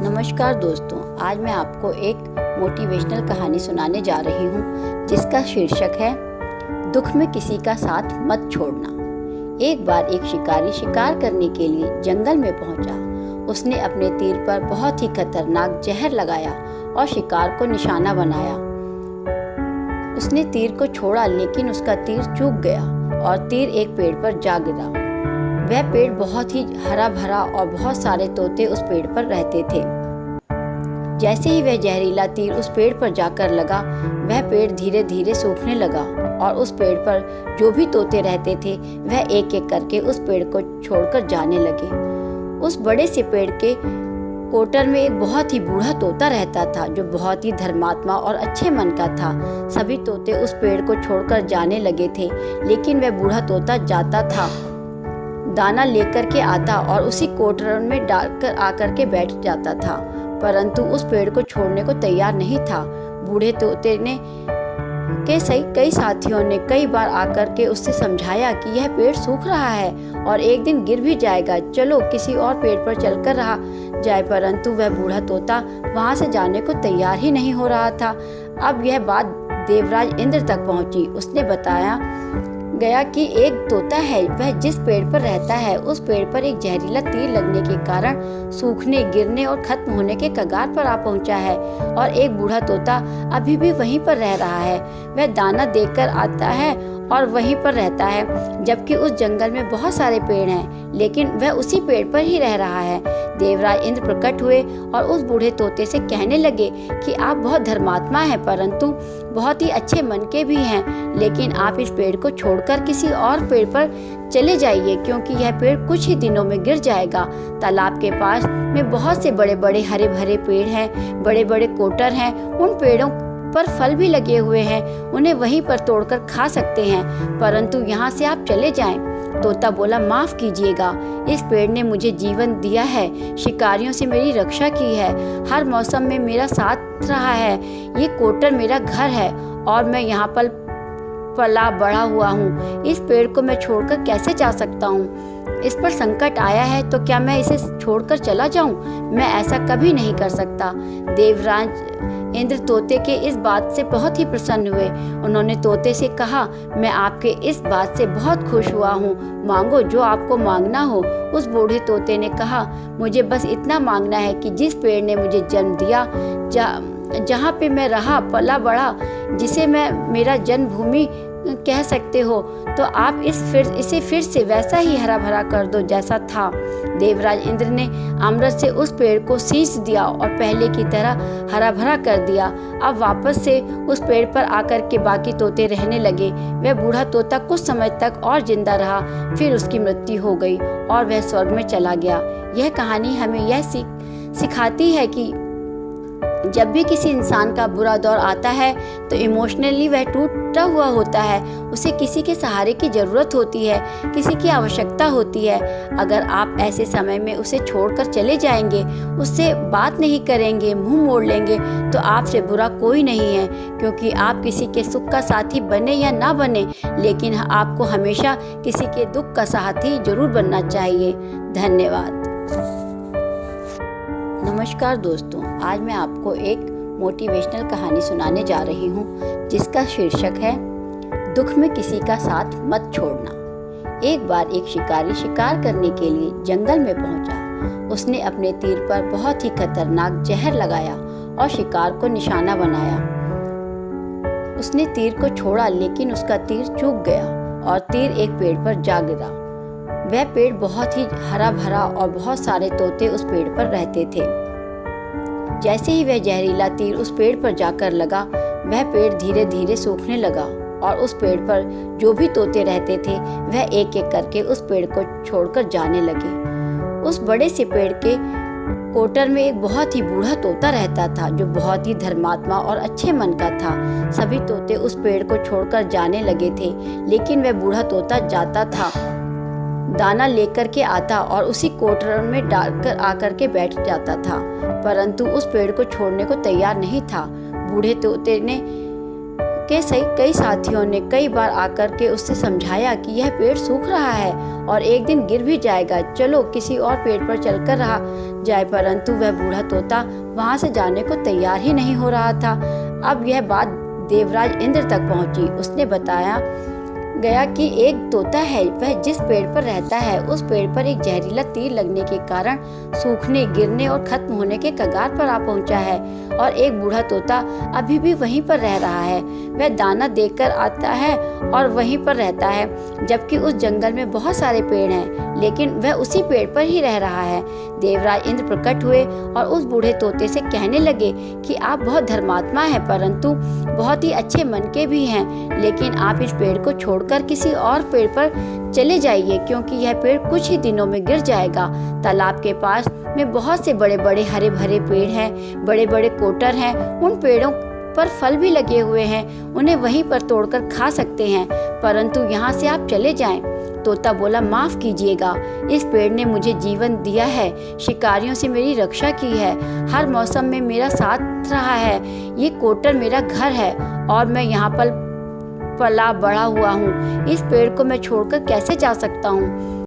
नमस्कार दोस्तों, आज मैं आपको एक मोटिवेशनल कहानी सुनाने जा रही हूँ जिसका शीर्षक है दुख में किसी का साथ मत छोड़ना। एक बार एक शिकारी शिकार करने के लिए जंगल में पहुंचा। उसने अपने तीर पर बहुत ही खतरनाक जहर लगाया और शिकार को निशाना बनाया। उसने तीर को छोड़ा लेकिन उसका तीर चूक गया और तीर एक पेड़ पर जा गिरा। वह पेड़ बहुत ही हरा भरा और बहुत सारे तोते उस पेड़ पर रहते थे। जैसे ही वह जहरीला तीर उस पेड़ पर जाकर लगा, वह पेड़ धीरे धीरे सूखने लगा और उस पेड़ पर जो भी तोते रहते थे वह एक एक करके उस पेड़ को छोड़कर जाने लगे। उस बड़े से पेड़ के कोटर में एक बहुत ही बूढ़ा तोता रहता था जो बहुत ही धर्मात्मा और अच्छे मन का था। सभी तोते उस पेड़ को छोड़कर जाने लगे थे, लेकिन वह बूढ़ा तोता जाता था, दाना लेकर के आता और उसी कोटर में डालकर आकर के बैठ जाता था, परंतु उस पेड़ को छोड़ने को तैयार नहीं था। बूढ़े तोते ने कई साथियों ने कई बार आकर के उससे समझाया कि यह पेड़ सूख रहा है और एक दिन गिर भी जाएगा, चलो किसी और पेड़ पर चलकर रहा जाए, परंतु वह बूढ़ा तोता वहां से जाने को तैयार ही नहीं हो रहा था। अब यह बात देवराज इंद्र तक पहुंची। उसने बताया गया कि एक तोता है, वह जिस पेड़ पर रहता है उस पेड़ पर एक जहरीला तीर लगने के कारण सूखने, गिरने और खत्म होने के कगार पर आ पहुंचा है और एक बूढ़ा तोता अभी भी वहीं पर रह रहा है। वह दाना देकर आता है और वहीं पर रहता है, जबकि उस जंगल में बहुत सारे पेड़ हैं, लेकिन वह उसी पेड़ पर ही रह रहा है। देवराज इंद्र प्रकट हुए और उस बूढ़े तोते से कहने लगे कि आप बहुत धर्मात्मा हैं, परंतु बहुत ही अच्छे मन के भी हैं, लेकिन आप इस पेड़ को छोड़कर किसी और पेड़ पर चले जाइए, क्योंकि यह पेड़ कुछ ही दिनों में गिर जाएगा। तालाब के पास में बहुत से बड़े बड़े हरे भरे पेड़ हैं, बड़े बड़े कोटर हैं, उन पेड़ों पर फल भी लगे हुए हैं, उन्हें वहीं पर तोड़कर खा सकते हैं, परंतु यहाँ से आप चले जाएं। तोता बोला, माफ कीजिएगा, इस पेड़ ने मुझे जीवन दिया है, शिकारियों से मेरी रक्षा की है, हर मौसम में मेरा साथ रहा है, ये कोटर मेरा घर है और मैं यहाँ पर पला बड़ा हुआ हूँ। इस पेड़ को मैं छोड़कर कैसे जा सकता हूँ? इस पर संकट आया है तो क्या मैं इसे छोड़कर चला जाऊं? मैं ऐसा कभी नहीं कर सकता। देवराज इंद्र तोते के इस बात से बहुत ही प्रसन्न हुए। उन्होंने तोते से कहा, मैं आपके इस बात से बहुत खुश हुआ हूँ, मांगो जो आपको मांगना हो। उस बूढ़े तोते ने कहा, मुझे बस इतना मांगना है कि जिस पेड़ ने मुझे जन्म दिया, जहाँ पे मैं रहा पला बड़ा, जिसे मैं मेरा जन्मभूमि कह सकते हो, तो आप इसे फिर से वैसा ही हरा भरा कर दो जैसा था। देवराज इंद्र ने अमृत से उस पेड़ को सींच दिया और पहले की तरह हरा भरा कर दिया। अब वापस से उस पेड़ पर आकर के बाकी तोते रहने लगे। वह बूढ़ा तोता कुछ समय तक और जिंदा रहा, फिर उसकी मृत्यु हो गई और वह स्वर्ग में चला गया। यह कहानी हमें यह सिखाती है कि जब भी किसी इंसान का बुरा दौर आता है तो इमोशनली वह टूटा हुआ होता है, उसे किसी के सहारे की ज़रूरत होती है, किसी की आवश्यकता होती है। अगर आप ऐसे समय में उसे छोड़कर चले जाएंगे, उससे बात नहीं करेंगे, मुंह मोड़ लेंगे, तो आपसे बुरा कोई नहीं है, क्योंकि आप किसी के सुख का साथी बने या ना बने, लेकिन आपको हमेशा किसी के दुख का साथी जरूर बनना चाहिए। धन्यवाद। नमस्कार दोस्तों, आज मैं आपको एक मोटिवेशनल कहानी सुनाने जा रही हूँ जिसका शीर्षक है दुख में किसी का साथ मत छोड़ना। एक बार एक शिकारी शिकार करने के लिए जंगल में पहुंचा। उसने अपने तीर पर बहुत ही खतरनाक जहर लगाया और शिकार को निशाना बनाया। उसने तीर को छोड़ा लेकिन उसका तीर चूक गया और तीर एक पेड़ पर जा गिरा। वह पेड़ बहुत ही हरा भरा और बहुत सारे तोते उस पेड़ पर रहते थे। जैसे ही वह जहरीला तीर उस पेड़ पर जाकर लगा, वह पेड़ धीरे धीरे सूखने लगा और उस पेड़ पर जो भी तोते रहते थे वह एक एक करके उस पेड़ को छोड़कर जाने लगे। उस बड़े से पेड़ के कोटर में एक बहुत ही बूढ़ा तोता रहता था जो बहुत ही धर्मात्मा और अच्छे मन का था। सभी तोते उस पेड़ को छोड़कर जाने लगे थे, लेकिन वह बूढ़ा तोता जाता था, दाना लेकर के आता और उसी कोटर में डालकर आकर के बैठ जाता था, परंतु उस पेड़ को छोड़ने को तैयार नहीं था। बूढ़े तोते ने के कई साथियों ने कई बार आकर के उससे समझाया कि यह पेड़ सूख रहा है और एक दिन गिर भी जाएगा, चलो किसी और पेड़ पर चलकर रहा जाए। परंतु वह बूढ़ा तोता वहाँ से जाने को तैयार ही नहीं हो रहा था। अब यह बात देवराज इंद्र तक पहुँची। उसने बताया गया कि एक तोता है, वह जिस पेड़ पर रहता है उस पेड़ पर एक जहरीला तीर लगने के कारण सूखने, गिरने और खत्म होने के कगार पर आ पहुंचा है और एक बूढ़ा तोता अभी भी वहीं पर रह रहा है। वह दाना देकर आता है और वहीं पर रहता है, जबकि उस जंगल में बहुत सारे पेड़ हैं, लेकिन वह उसी पेड़ पर ही रह रहा है। देवराज इंद्र प्रकट हुए और उस बूढ़े तोते से कहने लगे कि आप बहुत धर्मात्मा हैं, परंतु बहुत ही अच्छे मन के भी हैं, लेकिन आप इस पेड़ को छोड़कर किसी और पेड़ पर चले जाइए, क्योंकि यह पेड़ कुछ ही दिनों में गिर जाएगा। तालाब के पास में बहुत से बड़े बड़े हरे भरे पेड़ हैं, बड़े बड़े कोटर हैं, उन पेड़ों पर फल भी लगे हुए हैं, उन्हें वहीं पर तोड़कर खा सकते हैं, परंतु यहाँ से आप चले जाएं। तोता बोला, माफ़ कीजिएगा, इस पेड़ ने मुझे जीवन दिया है, शिकारियों से मेरी रक्षा की है, हर मौसम में मेरा साथ रहा है, ये कोटर मेरा घर है और मैं यहाँ पर पला बड़ा हुआ हूँ। इस पेड़ को मैं छोड़कर कैसे जा सकता हूँ।